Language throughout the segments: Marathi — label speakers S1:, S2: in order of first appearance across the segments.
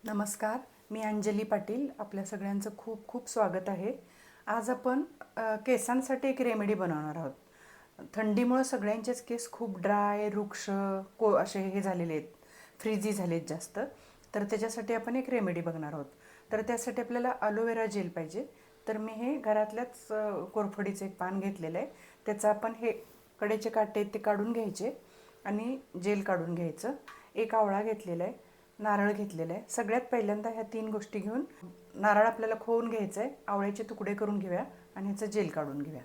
S1: नमस्कार, मी अंजली पाटील. आपल्या सगळ्यांचं खूप खूप स्वागत आहे. आज आपण केसांसाठी एक रेमेडी बनवणार आहोत. थंडीमुळं सगळ्यांचेच केस खूप ड्राय, रुक्ष, असे हे झालेले आहेत, फ्रीजी झालेत जास्त. तर त्याच्यासाठी आपण एक रेमेडी बघणार आहोत. तर त्यासाठी आपल्याला अलोवेरा जेल पाहिजे. तर मी हे घरातल्याच कोरफडीचं एक पान घेतलेलं आहे. त्याचं आपण हे कडेचे काटे आहेत ते काढून घ्यायचे आणि जेल काढून घ्यायचं. एक आवळा घेतलेला आहे, नारळ घेतलेला आहे. सगळ्यात पहिल्यांदा ह्या 3 गोष्टी घेऊन नारळ आपल्याला खोवून घ्यायचं आहे, आवळ्याचे तुकडे करून घेऊया आणि ह्याचं जेल काढून घेऊया.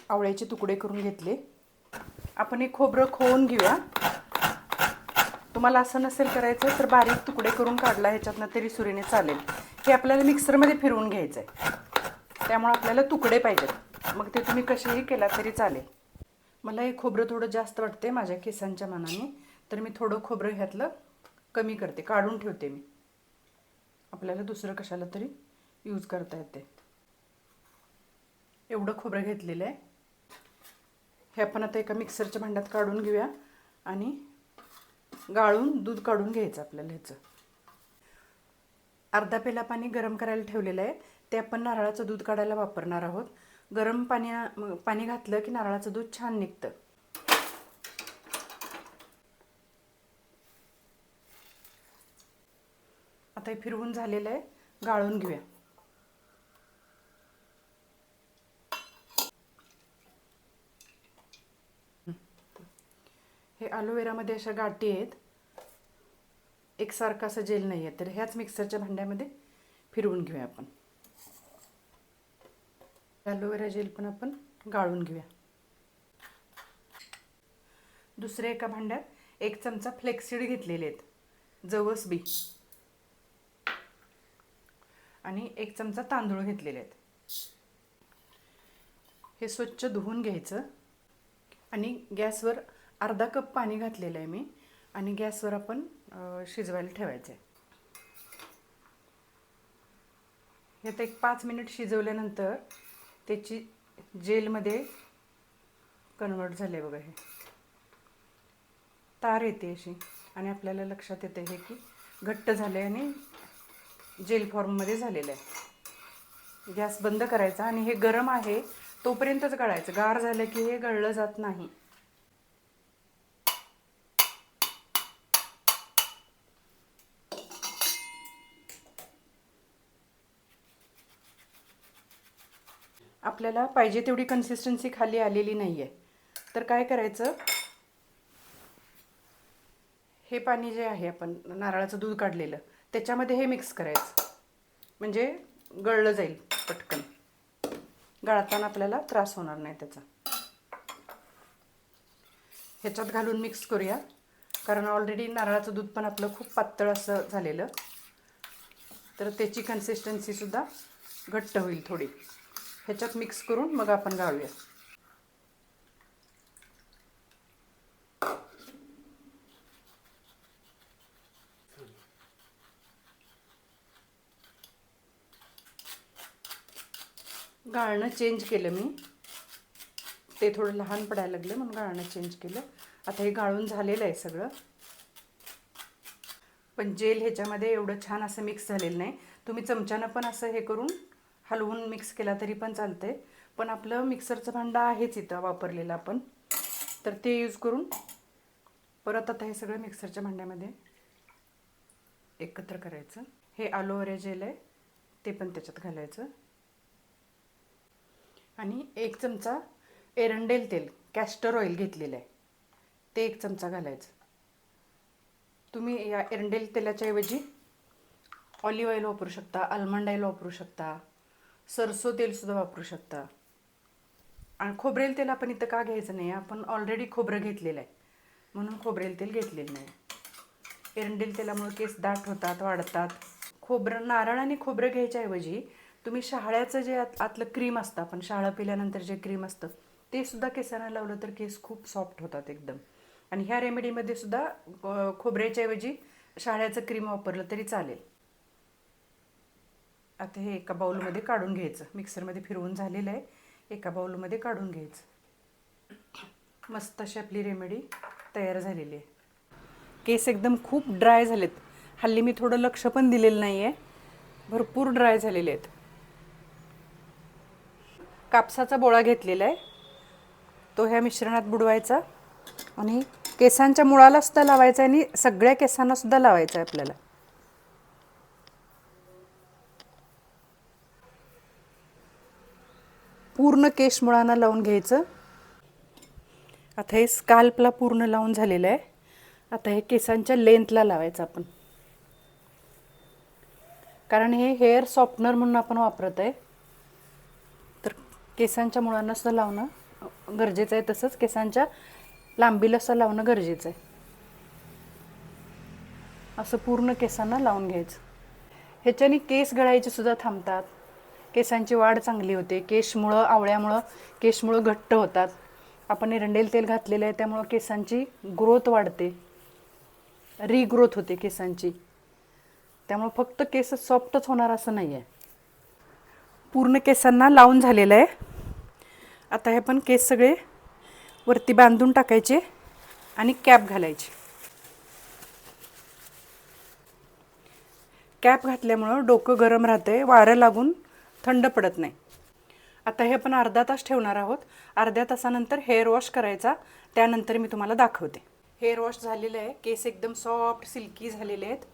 S1: आवळ्याचे तुकडे करून घेतले. आपण हे खोबरं खोवून घेऊया. तुम्हाला असं नसेल करायचं तर बारीक तुकडे करून काढला ह्याच्यातनं तरी सुरीने चालेल. हे आपल्याला मिक्सरमध्ये फिरवून घ्यायचं आहे, त्यामुळे आपल्याला तुकडे पाहिजेत. मग ते तुम्ही कसेही केला तरी चालेल. मला हे खोबरं थोडं जास्त वाटते माझ्या केसांच्या मानाने, तर मी थोडं खोबरं ह्यातलं कमी करते, काढून ठेवते मी. आपल्याला दुसरं कशाला तरी यूज करता येते. एवढं खोबरं घेतलेलं आहे. हे आपण आता एका मिक्सरच्या भांड्यात काढून घेऊया आणि गाळून दूध काढून घ्यायचं आपल्याला. ह्याचं अर्धा पेला पाणी गरम करायला ठेवलेलं आहे. ते आपण नारळाचं दूध काढायला वापरणार आहोत. गरम पाणी घातलं की नारळाचं दूध छान निघतं. आता हे फिरवून झालेलं आहे, गाळून घेऊया. हे अलोवेरामध्ये अशा गाठी आहेत, एकसारखं असं जेल नाही आहे. तर ह्याच मिक्सरच्या भांड्यामध्ये फिरवून घेऊया आपण. ॲलोवेरा जेल पण आपण गाळून घेऊया. दुसऱ्या एका भांड्यात 1 चमचा फ्लेक्सीड घेतलेले आहेत, जवस बी, आणि 1 चमचा तांदूळ घेतलेले आहेत. हे स्वच्छ धुवून घ्यायचं आणि गॅसवर अर्धा कप पाणी घातलेलं आहे मी, आणि गॅसवर आपण शिजवायला ठेवायचं आहे. ह्यात एक 5 मिनिट शिजवल्यानंतर त्याची जेलमध्ये कन्वर्ट झाले बघा. हे तार येते अशी, आणि आपल्याला लक्षात येते हे की घट्ट झाले आणि जेल फॉर्ममध्ये झालेलं आहे. गॅस बंद करायचा आणि हे गरम आहे तोपर्यंतच गळायचं. गार झालं की हे गळलं जात नाही. आपल्याला पाहिजे तेवढी कन्सिस्टन्सी खाली आलेली नाही आहे, तर काय करायचं, हे पाणी जे आहे आपण नारळाचं दूध काढलेलं त्याच्यामध्ये हे मिक्स करायचं, म्हणजे गळलं जाईल पटकन. गळताना आपल्याला त्रास होणार नाही त्याचा. ह्याच्यात घालून मिक्स करूया, कारण ऑलरेडी नारळाचं दूध पण आपलं खूप पातळ असं झालेलं, तर त्याची कन्सिस्टन्सीसुद्धा घट्ट होईल थोडी. ह्याच्यात मिक्स करून मग आपण गाळूया. गाळणं चेंज केलं मी, ते थोडं लहान पडायला लागलं म्हणून गाळणं चेंज केलं. आता हे गाळून झालेलं आहे सगळं, पण जेल ह्याच्यामध्ये एवढं छान असं मिक्स झालेलं नाही. तुम्ही चमच्यानं पण असं हे करून हलवून मिक्स केला तरी पण चालतंय, पण आपलं मिक्सरचं भांडं आहेच इथं वापरलेलं आपण, तर ते यूज करून परत आता हे सगळं मिक्सरच्या भांड्यामध्ये एकत्र करायचं. हे अलोवेरा जेल आहे ते पण त्याच्यात घालायचं, आणि 1 चमचा एरंडेल तेल, कॅस्टर ऑइल घेतलेलं आहे, ते 1 चमचा घालायचं. तुम्ही या एरंडेल तेलाच्या ऐवजी ऑलिव्ह ऑइल वापरू शकता, आल्मंड ऑइल वापरू शकता, सरसो तेलसुद्धा वापरू शकता. आणि खोबरेल तेल आपण इथं का घ्यायचं नाही, आपण ऑलरेडी खोबरं घेतलेलं आहे म्हणून खोबरेल तेल घेतलेलं नाही. एरंडेल तेलामुळे केस दाट होतात, वाढतात. खोबरं, नारळ आणि खोबरं घ्यायच्या ऐवजी तुम्ही शहाळ्याचं जे आतलं क्रीम असतं, आपण शहाळं पिल्यानंतर जे क्रीम असतं ते सुद्धा केसांना लावलं तर केस खूप सॉफ्ट होतात एकदम. आणि ह्या रेमेडीमध्ये सुद्धा खोबऱ्याच्या ऐवजी शहाळ्याचं क्रीम वापरलं तरी चालेल. आता हे एका बाउलमध्ये काढून घ्यायचं. मिक्सरमध्ये फिरवून झालेलं आहे, एका बाउलमध्ये काढून घ्यायचं. मस्त अशी आपली रेमेडी तयार झालेली आहे. केस एकदम खूप ड्राय झालेत. हल्ली मी थोडं लक्ष पण दिलेलं नाही आहे, भरपूर ड्राय झालेले आहेत. कापसाचा बोळा घेतलेला आहे, तो ह्या मिश्रणात बुडवायचा आणि केसांच्या मुळाला सुद्धा लावायचा आणि सगळ्या केसांना सुद्धा लावायचं आहे आपल्याला. पूर्ण केश मुळांना लावून घ्यायचं. आता हे स्काल्पला पूर्ण लावून झालेलं आहे. आता हे केसांच्या लेंथला लावायचं आपण, कारण हे हेअर सॉफ्टनर म्हणून आपण वापरत आहे. तर केसांच्या मुळांना सुद्धा लावणं गरजेचं आहे, तसंच केसांच्या लांबीला सुद्धा लावणं गरजेचं आहे. असं पूर्ण केसांना लावून घ्यायचं. ह्याच्याने केस गळायचे सुद्धा थांबतात, केसांची वाढ चांगली होते. केशमुळं आवळ्यामुळं केशमुळं घट्ट होतात. आपण एरंडेल तेल घातलेलं आहे, त्यामुळं केसांची ग्रोथ वाढते, रिग्रोथ होते केसांची. त्यामुळं फक्त केस सॉफ्टच होणार असं नाही आहे. पूर्ण केसांना लावून झालेलं आहे. आता हे पण केस सगळे वरती बांधून टाकायचे आणि कॅप घालायची. कॅप घातल्यामुळं डोकं गरम राहते, वारं लागून थंड पडत नाही. आता हे आपण अर्धा तास ठेवणार आहोत. अर्ध्या तासानंतर हेअर वॉश करायचा, त्यानंतर मी तुम्हाला दाखवते. हेअर वॉश झालेलं आहे. केस एकदम सॉफ्ट सिल्की झालेले आहेत,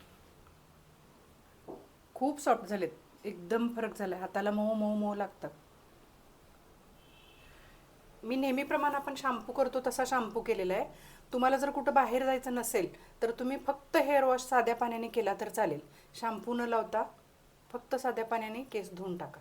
S1: खूप सॉफ्ट झालेत, एकदम फरक झाला आहे. हाताला मऊ मऊ मऊ लागतात. मी नेहमीप्रमाणे आपण शॅम्पू करतो तसा शॅम्पू केलेला आहे. तुम्हाला जर कुठं बाहेर जायचं नसेल तर तुम्ही फक्त हेअर वॉश साध्या पाण्याने केला तर चालेल. शॅम्पू न लावता फक्त साध्या पाण्याने केस धुवून टाका.